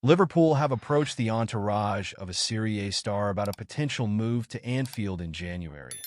Liverpool have approached the entourage of a Serie A star about a potential move to Anfield in January,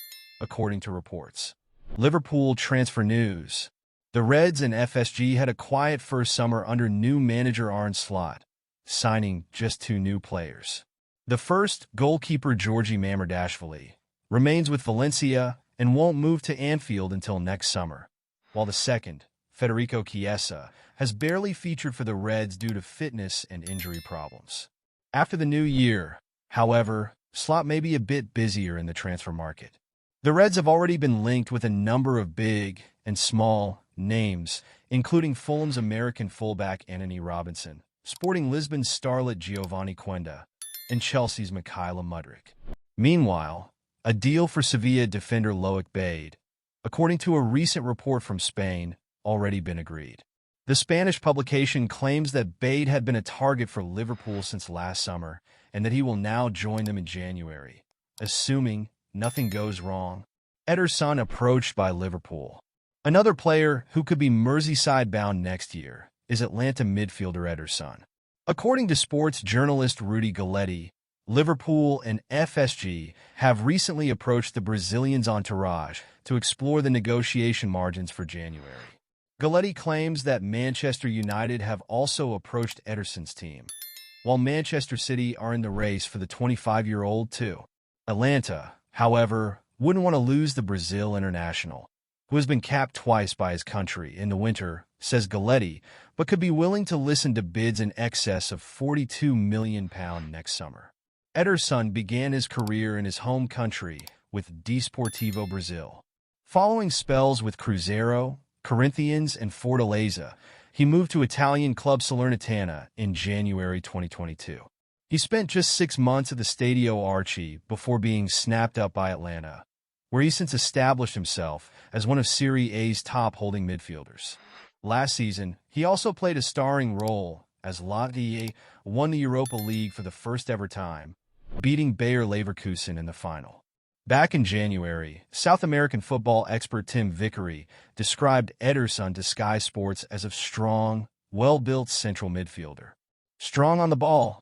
according to reports. Liverpool Transfer News. The Reds and FSG had a quiet first summer under new manager Arne Slot, signing just two new players. The first, goalkeeper Georgi Mamardashvili, remains with Valencia and won't move to Anfield until next summer, while the second, Federico Chiesa, has barely featured for the Reds due to fitness and injury problems. After the new year, however, Slot may be a bit busier in the transfer market. The Reds have already been linked with a number of big and small names, including Fulham's American fullback Anthony Robinson, Sporting Lisbon's starlet Giovanni Quenda, and Chelsea's Mykhailo Mudryk. Meanwhile, a deal for Sevilla defender Loic Bade, according to a recent report from Spain, already been agreed. The Spanish publication claims that Bade had been a target for Liverpool since last summer and that he will now join them in January, assuming nothing goes wrong. Ederson approached by Liverpool. Another player who could be Merseyside-bound next year is Atlanta midfielder Ederson. According to sports journalist Rudy Galletti, Liverpool and FSG have recently approached the Brazilian's entourage to explore the negotiation margins for January. Galletti claims that Manchester United have also approached Ederson's team, while Manchester City are in the race for the 25-year-old too. Atlanta, however, wouldn't want to lose the Brazil international, who has been capped twice by his country in the winter, says Galletti, but could be willing to listen to bids in excess of £42 million next summer. Ederson began his career in his home country with Desportivo Brazil. Following spells with Cruzeiro, Corinthians, and Fortaleza, he moved to Italian club Salernitana in January 2022. He spent just 6 months at the Stadio Arci before being snapped up by Atlanta, where he since established himself as one of Serie A's top holding midfielders. Last season, he also played a starring role as Lazio won the Europa League for the first ever time, beating Bayer Leverkusen in the final. Back in January, South American football expert Tim Vickery described Ederson to Sky Sports as a strong, well-built central midfielder. Strong on the ball,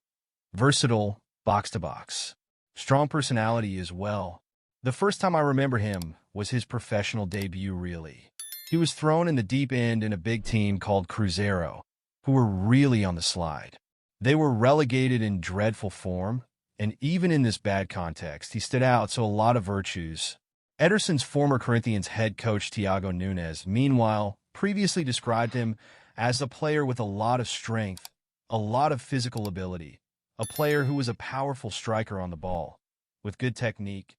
versatile, box-to-box. Strong personality as well. The first time I remember him was his professional debut, really. He was thrown in the deep end in a big team called Cruzeiro, who were really on the slide. They were relegated in dreadful form, and even in this bad context, he stood out, so a lot of virtues. Ederson's former Corinthians head coach Thiago Nunes, meanwhile, previously described him as a player with a lot of strength, a lot of physical ability, a player who was a powerful striker on the ball, with good technique,